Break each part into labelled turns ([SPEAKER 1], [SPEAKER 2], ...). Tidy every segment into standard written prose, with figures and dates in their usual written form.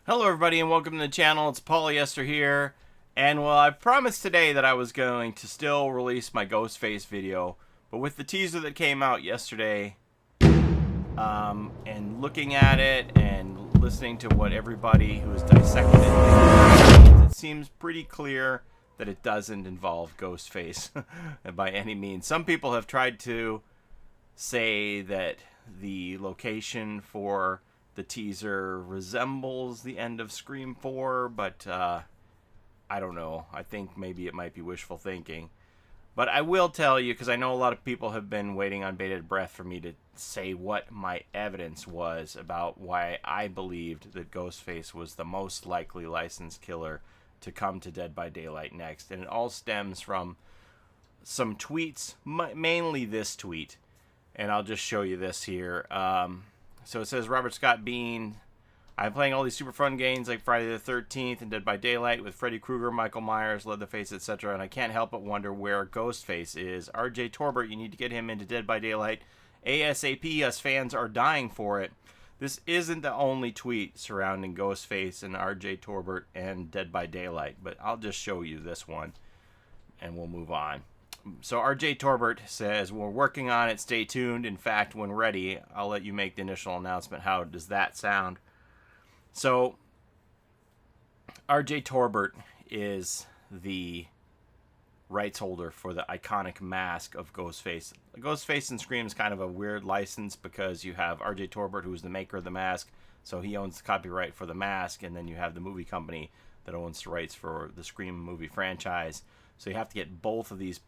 [SPEAKER 1] Hello everybody and welcome to the channel. It's Paulie, Esther here. And well, I promised today that I was going to still release my Ghostface video, but with the teaser that came out yesterday, and looking at it and listening to what everybody who has dissected it thinks, it seems pretty clear that it doesn't involve Ghostface by any means. Some people have tried to say that the location for the teaser resembles the end of Scream 4, but I don't know. I think maybe it might be wishful thinking. But I will tell you, because I know a lot of people have been waiting on bated breath for me to say what my evidence was about why I believed that Ghostface was the most likely licensed killer to come to Dead by Daylight next. And it all stems from some tweets, mainly this tweet. And I'll just show you this here. So it says, Robert Scott Bean, I'm playing all these super fun games like Friday the 13th and Dead by Daylight with Freddy Krueger, Michael Myers, Leatherface, etc. And I can't help but wonder where Ghostface is. RJ Torbert, you need to get him into Dead by Daylight ASAP. Us fans are dying for it. This isn't the only tweet surrounding Ghostface and RJ Torbert and Dead by Daylight, but I'll just show you this one and we'll move on. So RJ Torbert says, we're working on it, stay tuned. In fact, when ready, I'll let you make the initial announcement. How does that sound? So RJ Torbert is the rights holder for the iconic mask of Ghostface. Ghostface in Scream is kind of a weird license because you have RJ Torbert, who's the maker of the mask, so he owns the copyright for the mask, and then you have the movie company that owns the rights for the Scream movie franchise. So you have to get both of these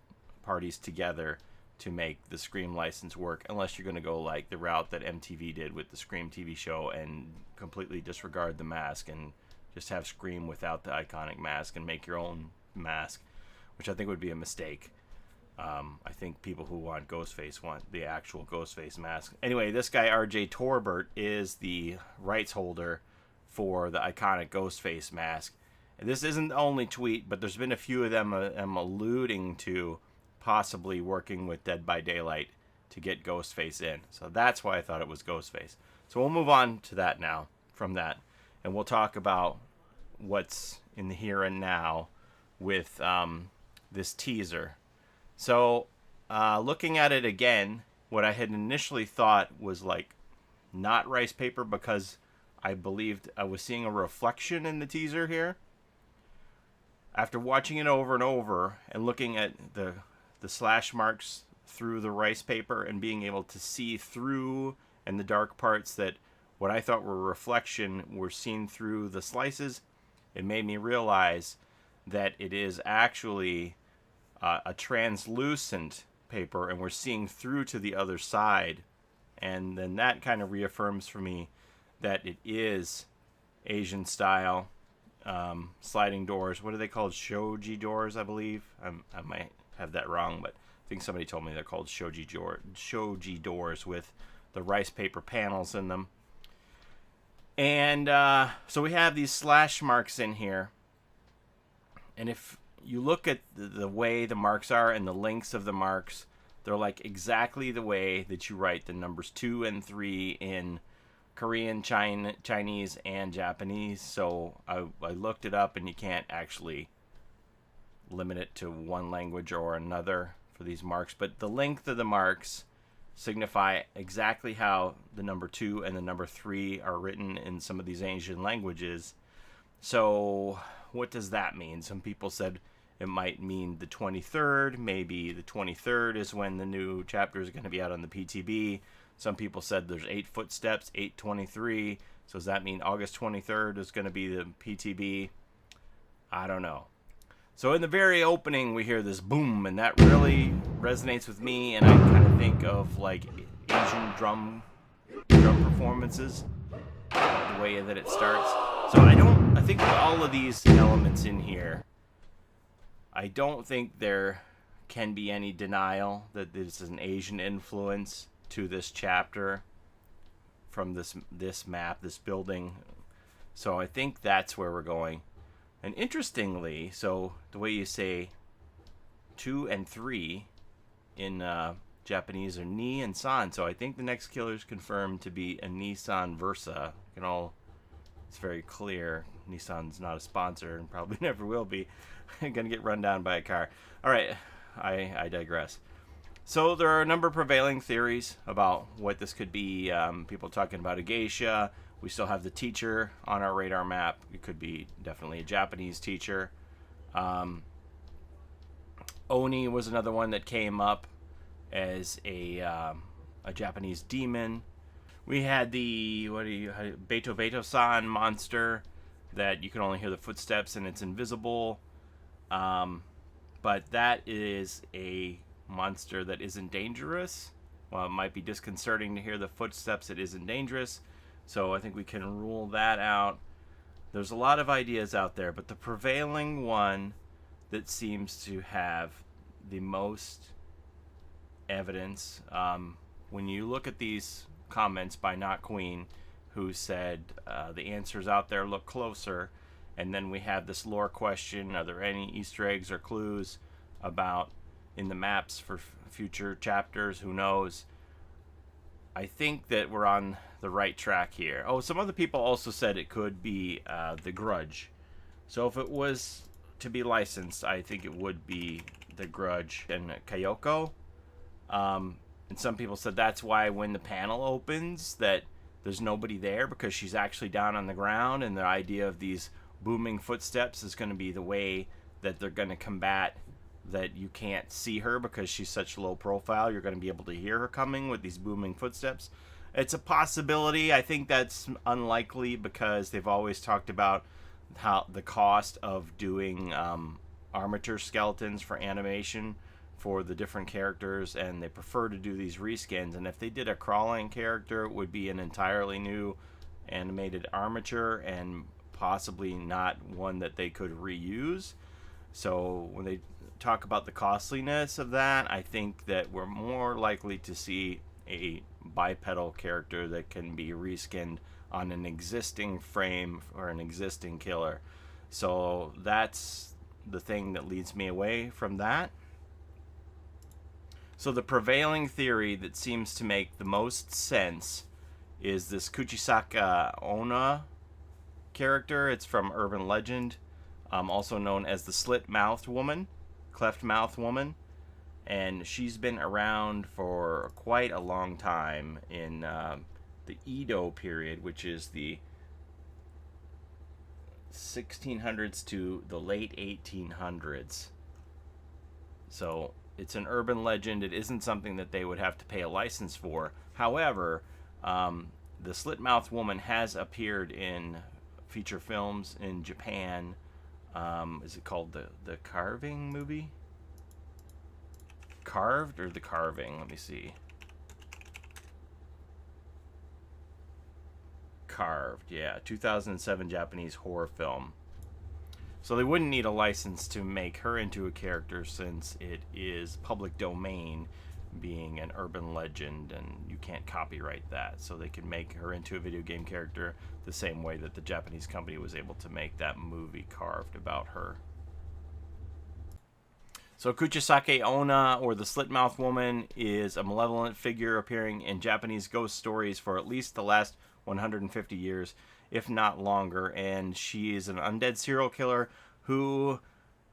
[SPEAKER 1] parties together to make the Scream license work, unless you're going to go like the route that MTV did with the Scream TV show and completely disregard the mask and just have Scream without the iconic mask and make your own mask, which I think would be a mistake. I think people who want Ghostface want the actual Ghostface mask. Anyway, this guy RJ Torbert is the rights holder for the iconic Ghostface mask. And this isn't the only tweet, but there's been a few of them alluding to possibly working with Dead by Daylight to get Ghostface in. So that's why I thought it was Ghostface. So we'll move on to that now, from that. And we'll talk about what's in the here and now with this teaser. So looking at it again, what I had initially thought was like not rice paper, because I believed I was seeing a reflection in the teaser here. After watching it over and over and looking at the slash marks through the rice paper and being able to see through, and the dark parts that what I thought were reflection were seen through the slices, it made me realize that it is actually a translucent paper and we're seeing through to the other side. And then that kind of reaffirms for me that it is Asian style sliding doors. What are they called? Shoji doors, I believe. I might have that wrong, but I think somebody told me they're called shoji doors with the rice paper panels in them. And so we have these slash marks in here. And if you look at the way the marks are and the lengths of the marks, they're like exactly the way that you write the numbers 2 and 3 in Korean, Chinese, and Japanese. So I looked it up, and you can't actually limit it to one language or another for these marks. But the length of the marks signify exactly how the number 2 and the number 3 are written in some of these Asian languages. So what does that mean? Some people said it might mean the 23rd. Maybe the 23rd is when the new chapter is going to be out on the PTB. Some people said there's 8 footsteps, 8/23. So does that mean August 23rd is going to be the PTB? I don't know. So in the very opening, we hear this boom, and that really resonates with me. And I kind of think of like Asian drum performances, the way that it starts. So I think with all of these elements in here, I don't think there can be any denial that this is an Asian influence to this chapter from this map, this building. So I think that's where we're going. And interestingly, so the way you say 2 and 3 in Japanese are Ni and San. So I think the next killer is confirmed to be a Nissan Versa. You can all It's very clear. Nissan's not a sponsor and probably never will be. Gonna get run down by a car. All right, I digress. So there are a number of prevailing theories about what this could be. People talking about a geisha. We still have the teacher on our radar map. It could be definitely a Japanese teacher. Oni was another one that came up as a Japanese demon. We had the Beto Beto-san monster that you can only hear the footsteps and it's invisible. But that is a monster that isn't dangerous. While it might be disconcerting to hear the footsteps, it isn't dangerous. So I think we can rule that out. There's a lot of ideas out there, but the prevailing one that seems to have the most evidence, when you look at these comments by Not Queen, who said the answers out there look closer, and then we have this lore question: are there any Easter eggs or clues about in the maps for future chapters? Who knows? I think that we're on the right track here. Oh, some other people also said it could be The Grudge. So if it was to be licensed, I think it would be The Grudge and Kayoko. And some people said that's why when the panel opens that there's nobody there, because she's actually down on the ground, and the idea of these booming footsteps is going to be the way that they're going to combat that you can't see her because she's such low profile. You're going to be able to hear her coming with these booming footsteps. It's a possibility. I think that's unlikely because they've always talked about how the cost of doing armature skeletons for animation for the different characters, and they prefer to do these reskins. And if they did a crawling character, it would be an entirely new animated armature and possibly not one that they could reuse. So when they talk about the costliness of that, I think that we're more likely to see a bipedal character that can be reskinned on an existing frame or an existing killer. So that's the thing that leads me away from that. So the prevailing theory that seems to make the most sense is this Kuchisake Onna character. It's from Urban Legend, also known as the slit-mouthed woman, cleft-mouthed woman. And she's been around for quite a long time in the Edo period, which is the 1600s to the late 1800s. So it's an urban legend. It isn't something that they would have to pay a license for. However, the slit-mouthed woman has appeared in feature films in Japan. Is it called the Carving movie? Carved or The Carving? Let me see. Carved, yeah. 2007 Japanese horror film. So they wouldn't need a license to make her into a character since it is public domain, being an urban legend, and you can't copyright that. So they can make her into a video game character the same way that the Japanese company was able to make that movie Carved about her. So Kuchisake Onna, or the Slit-Mouthed Woman, is a malevolent figure appearing in Japanese ghost stories for at least the last 150 years, if not longer, and she is an undead serial killer who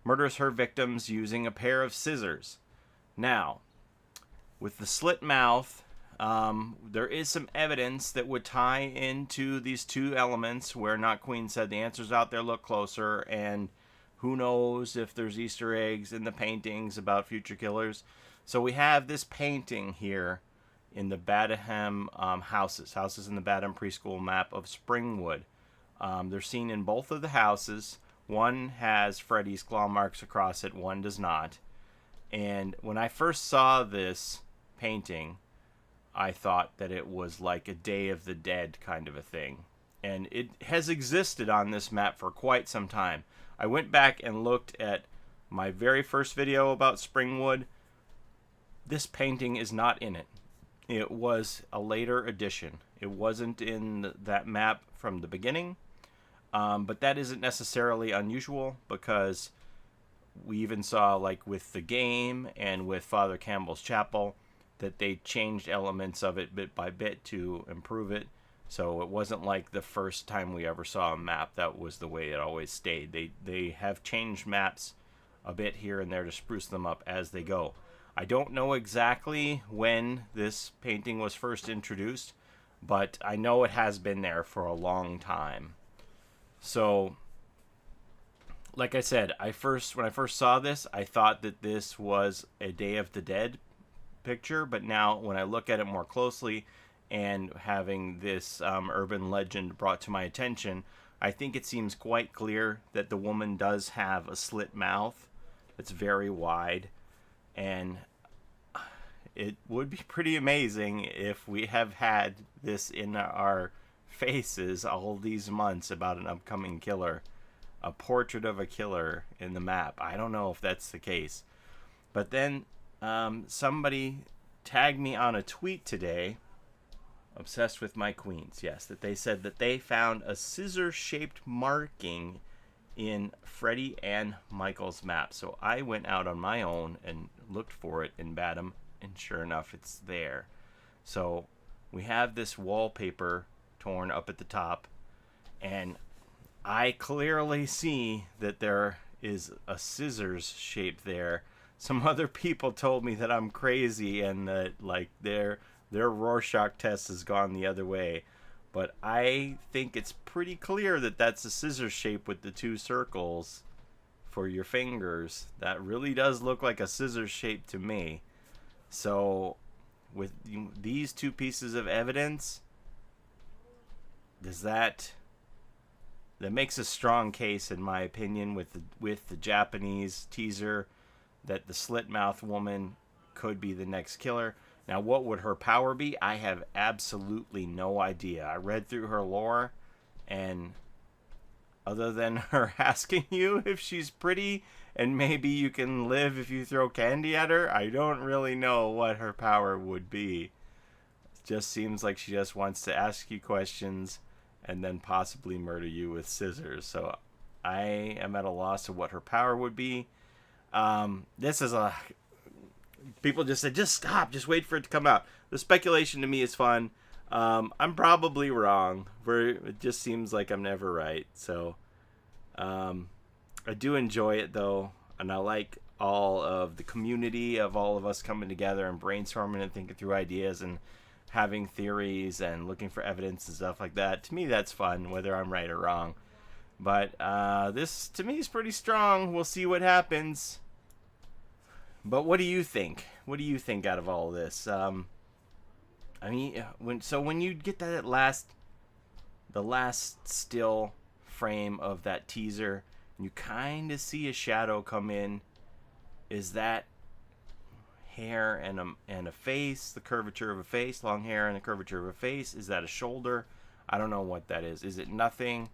[SPEAKER 1] murders her victims using a pair of scissors. Now, with the slit mouth, there is some evidence that would tie into these two elements where Not Queen said the answers out there look closer, and who knows if there's Easter eggs in the paintings about future killers. So we have this painting here in the Badham houses in the Badham preschool map of Springwood. They're seen in both of the houses. One has Freddy's claw marks across it, one does not. And when I first saw this painting, I thought that it was like a Day of the Dead kind of a thing. And it has existed on this map for quite some time. I went back and looked at my very first video about Springwood. This painting is not in it. It was a later addition. It wasn't in that map from the beginning. But that isn't necessarily unusual, because we even saw, like with the game and with Father Campbell's Chapel, that they changed elements of it bit by bit to improve it. So it wasn't like the first time we ever saw a map that was the way it always stayed. They have changed maps a bit here and there to spruce them up as they go. I don't know exactly when this painting was first introduced, but I know it has been there for a long time. So, like I said, when I first saw this, I thought that this was a Day of the Dead picture, but now when I look at it more closely and having this urban legend brought to my attention, I think it seems quite clear that the woman does have a slit mouth that's very wide, and it would be pretty amazing if we have had this in our faces all these months about an upcoming killer, a portrait of a killer in the map. I don't know if that's the case, but then somebody tagged me on a tweet today, obsessed with my queens, yes, that they said that they found a scissor-shaped marking in Freddie and Michael's map. So I went out on my own and looked for it in Badham, and sure enough, it's there. So we have this wallpaper torn up at the top, and I clearly see that there is a scissors shape there. Some other people told me that I'm crazy and that like their Rorschach test has gone the other way. But I think it's pretty clear that that's a scissors shape with the two circles for your fingers. That really does look like a scissors shape to me. So with these two pieces of evidence, that makes a strong case, in my opinion, with the Japanese teaser that the slit-mouthed woman could be the next killer. Now, what would her power be? I have absolutely no idea. I read through her lore, and other than her asking you if she's pretty and maybe you can live if you throw candy at her, I don't really know what her power would be. It just seems like she just wants to ask you questions and then possibly murder you with scissors. So I am at a loss of what her power would be. This is people just said, just stop, just wait for it to come out. The speculation to me is fun. I'm probably wrong. It just seems like I'm never right. So I do enjoy it though, and I like all of the community of all of us coming together and brainstorming and thinking through ideas and having theories and looking for evidence and stuff like that. To me, that's fun, whether I'm right or wrong. But this, to me, is pretty strong. We'll see what happens. But what do you think? What do you think out of all of this? I mean, when you get the last still frame of that teaser, and you kind of see a shadow come in, is that hair and a face, the curvature of a face, long hair and the curvature of a face? Is that a shoulder? I don't know what that is. Is it nothing?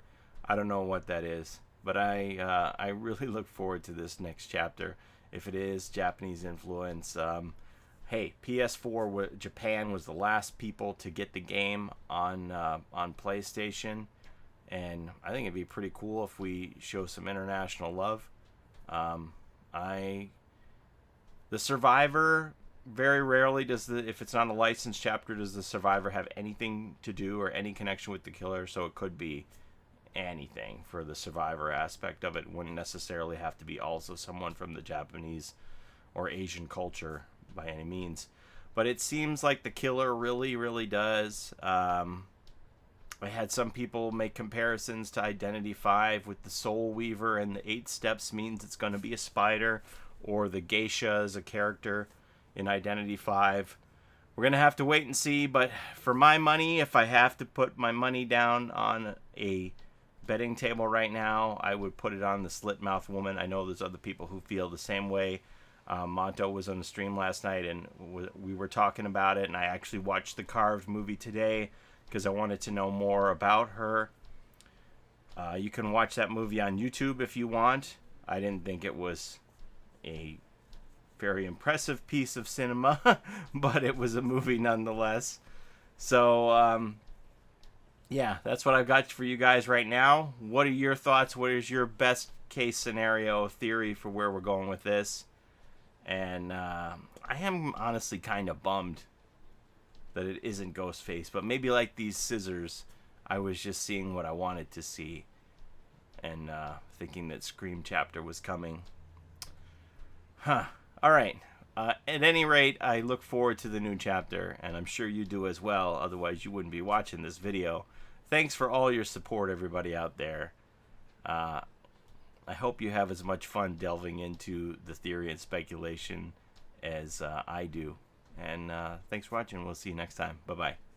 [SPEAKER 1] I don't know what that is. But I really look forward to this next chapter. If it is Japanese influence, hey, PS4 Japan was the last people to get the game on PlayStation, and I think it'd be pretty cool if we show some international love. The Survivor, very rarely if it's not a licensed chapter, does the Survivor have anything to do or any connection with the killer. So it could be anything for the Survivor aspect of it. Wouldn't necessarily have to be also someone from the Japanese or Asian culture by any means. But it seems like the killer really, really does. I had some people make comparisons to Identity 5 with the Soul Weaver, and the 8 steps means it's going to be a spider, or the geisha as a character in Identity 5. We're going to have to wait and see, but for my money, if I have to put my money down on a betting table right now, I would put it on the slit-mouthed woman. I know there's other people who feel the same way. Monto was on the stream last night, and we were talking about it, and I actually watched the Carved movie today because I wanted to know more about her. You can watch that movie on YouTube if you want. I didn't think it was a very impressive piece of cinema, but it was a movie nonetheless. So, yeah, that's what I've got for you guys right now. What are your thoughts? What is your best case scenario theory for where we're going with this? And I am honestly kind of bummed that it isn't Ghostface. But maybe like these scissors, I was just seeing what I wanted to see, and thinking that Scream chapter was coming. Huh. All right. At any rate, I look forward to the new chapter, and I'm sure you do as well. Otherwise, you wouldn't be watching this video. Thanks for all your support, everybody out there. I hope you have as much fun delving into the theory and speculation as I do. And thanks for watching. We'll see you next time. Bye-bye.